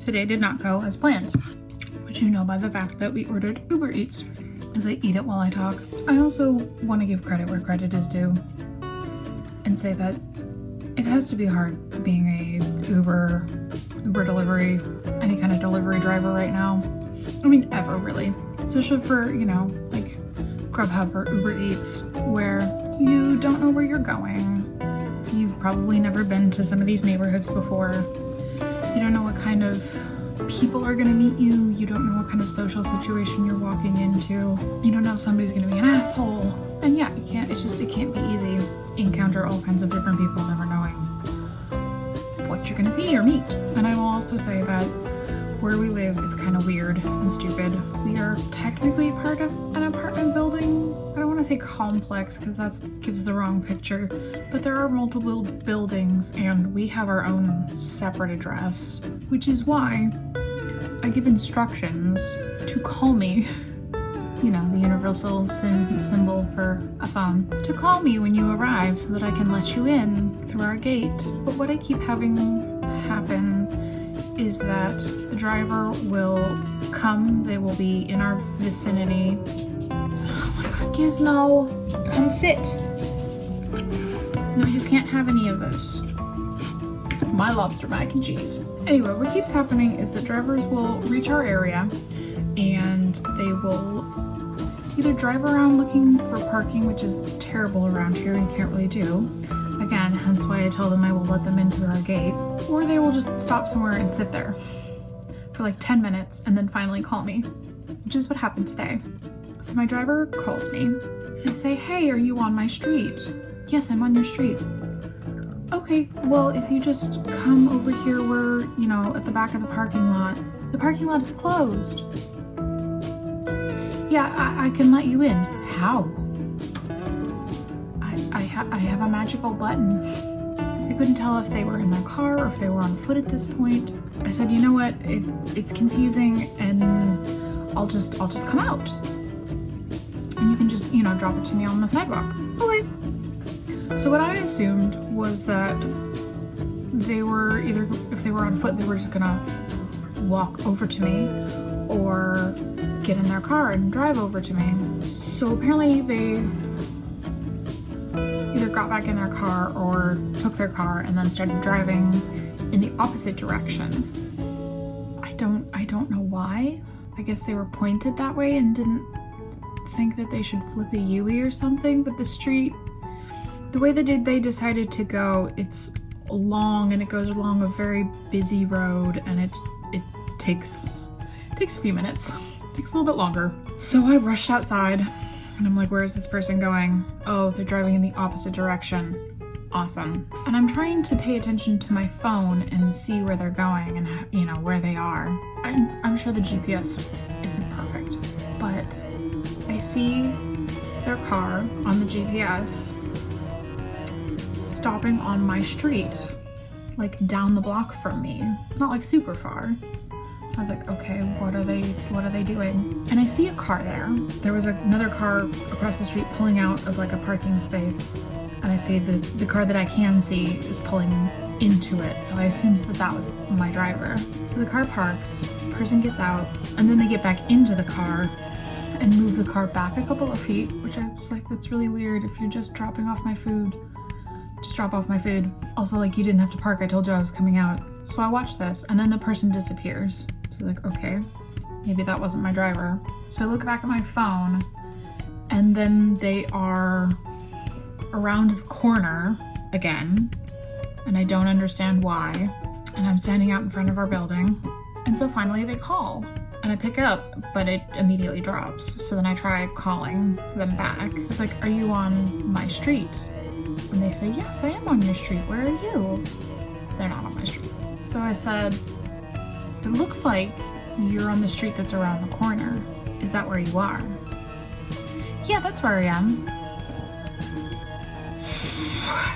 today did not go as planned, which you know by the fact that we ordered Uber Eats, as I eat it while I talk. I also want to give credit where credit is due and say that it has to be hard being a Uber delivery, any kind of delivery driver right now. I mean, ever really. Especially for, you know, like Grubhub or Uber Eats, where you don't know where you're going. You've probably never been to some of these neighborhoods before. You don't know what kind of people are gonna meet you. You don't know what kind of social situation you're walking into. You don't know if somebody's gonna be an asshole. And yeah, it can't be easy. You encounter all kinds of different people, never knowing what you're gonna see or meet. And I will also say that where we live is kind of weird and stupid. We are technically part of an apartment building. I don't want to say complex because that gives the wrong picture, but there are multiple buildings and we have our own separate address, which is why I give instructions to call me, you know, the universal symbol for a phone, to call me when you arrive so that I can let you in through our gate. But what I keep having happen is that the driver will come, they will be in our vicinity. Oh my god, Gizmo, come sit. No, you can't have any of this. It's my lobster mac and cheese. Anyway, what keeps happening is that drivers will reach our area and they will either drive around looking for parking, which is terrible around here and can't really do. Again, hence why I tell them I will let them in through our gate. Or they will just stop somewhere and sit there for like 10 minutes and then finally call me, which is what happened today. So my driver calls me. I say, hey, are you on my street? Yes, I'm on your street. Okay, well, if you just come over here where, you know, at the back of the parking lot is closed. Yeah, I can let you in. How? I have a magical button. I couldn't tell if they were in their car or if they were on foot at this point. I said, you know what, it's confusing and I'll just come out. And you can just, you know, drop it to me on the sidewalk. Okay. So what I assumed was that they were either, if they were on foot, they were just gonna walk over to me or get in their car and drive over to me. So apparently they either got back in their car or took their car and then started driving in the opposite direction. I don't know why. I guess they were pointed that way and didn't think that they should flip a U-ey or something, but the street, the way that they decided to go, it's long and it goes along a very busy road and it takes a few minutes. It takes a little bit longer. So I rushed outside and I'm like, where is this person going? Oh, they're driving in the opposite direction. Awesome. And I'm trying to pay attention to my phone and see where they're going and, you know, where they are. I'm sure the GPS isn't perfect, but I see their car on the GPS stopping on my street, like down the block from me, not like super far. I was like, okay, what are they doing? And I see a car there. There was another car across the street pulling out of like a parking space. And I see the car that I can see is pulling into it. So I assumed that was my driver. So the car parks, person gets out, and then they get back into the car and move the car back a couple of feet, which I was like, that's really weird. If you're just dropping off my food, just drop off my food. Also, like, you didn't have to park. I told you I was coming out. So I watched this, and then the person disappears. So like, okay, maybe that wasn't my driver. So I look back at my phone, and then they are around the corner again, and I don't understand why. And I'm standing out in front of our building. And so finally they call, and I pick up, but it immediately drops. So then I try calling them back. It's like, are you on my street? And they say, yes, I am on your street. Where are you? They're not on my street. So I said, it looks like you're on the street that's around the corner. Is that where you are? Yeah, that's where I am.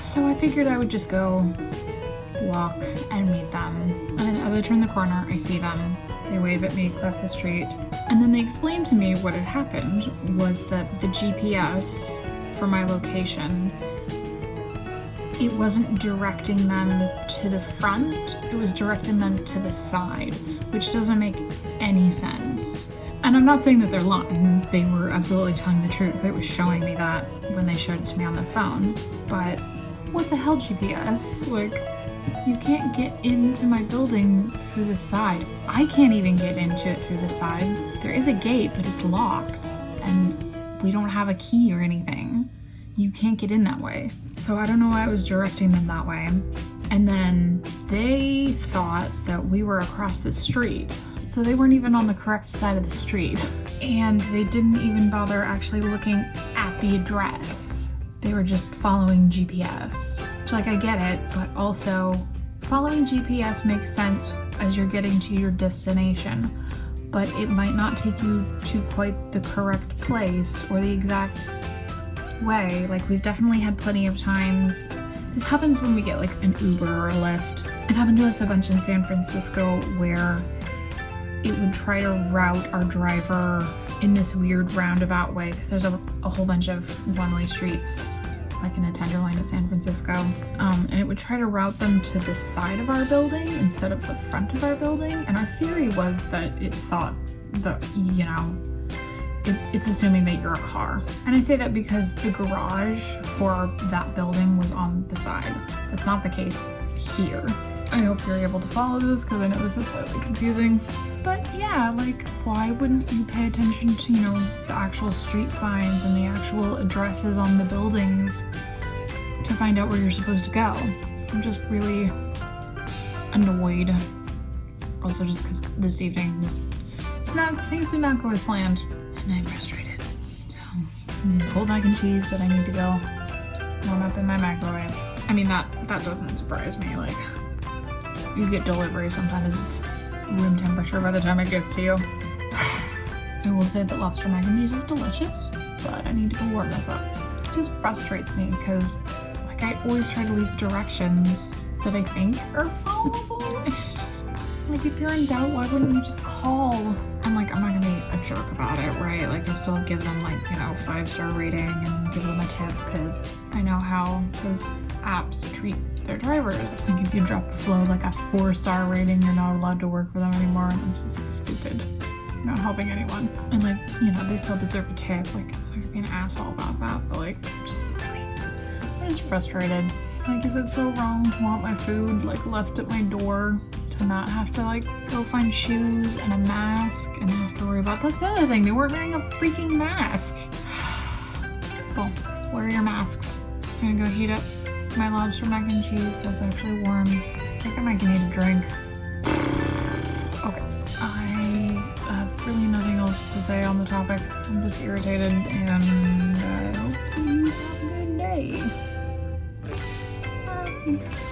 So I figured I would just go walk and meet them. And then as I turn the corner, I see them. They wave at me across the street. And then they explained to me what had happened was that the GPS for my location it wasn't directing them to the front, it was directing them to the side, which doesn't make any sense. And I'm not saying that they're lying, they were absolutely telling the truth. It was showing me that when they showed it to me on the phone. But what the hell, GPS? Like, you can't get into my building through the side. I can't even get into it through the side. There is a gate, but it's locked, and we don't have a key or anything. You can't get in that way. So I don't know why I was directing them that way. And then they thought that we were across the street. So they weren't even on the correct side of the street. And they didn't even bother actually looking at the address. They were just following GPS. Which, like, I get it, but also following GPS makes sense as you're getting to your destination, but it might not take you to quite the correct place or the exact way. Like, we've definitely had plenty of times. This happens when we get like an Uber or a Lyft. It happened to us a bunch in San Francisco where it would try to route our driver in this weird roundabout way, because there's a whole bunch of one-way streets like in a Tenderloin at San Francisco, and it would try to route them to the side of our building instead of the front of our building. And our theory was that it thought that, you know, it's assuming that you're a car. And I say that because the garage for that building was on the side. That's not the case here. I hope you're able to follow this, because I know this is slightly confusing. But yeah, like, why wouldn't you pay attention to, you know, the actual street signs and the actual addresses on the buildings to find out where you're supposed to go? So I'm just really annoyed. Also just because this evening things did not go as planned. And I'm frustrated. So, cold mac and cheese that I need to go warm up in my microwave. I mean, that doesn't surprise me. Like, you get delivery, sometimes it's room temperature by the time it gets to you. I will say that lobster mac and cheese is delicious, but I need to go warm this up. It just frustrates me because, like, I always try to leave directions that I think are followable. It's just, like, if you're in doubt, why wouldn't you just call? And, like, I'm not gonna be a jerk about it, right? Like, I still give them, like, you know, 5-star rating and give them a tip, because I know how those apps treat their drivers. Like, if you drop a flow like a 4-star rating, you're not allowed to work for them anymore, and it's just stupid. You're not helping anyone. And, like, you know, they still deserve a tip. Like, I'm gonna be an asshole about that, but, like, just really, I'm just frustrated. Like, is it so wrong to want my food, like, left at my door? To not have to, like, go find shoes and a mask and have to worry about. That's the other thing, they weren't wearing a freaking mask. Cool, wear your masks. I'm gonna go heat up my lobster mac and cheese so it's actually warm. I think I might need a drink. Okay, I have really nothing else to say on the topic. I'm just irritated, and I hope you have a good day. Bye.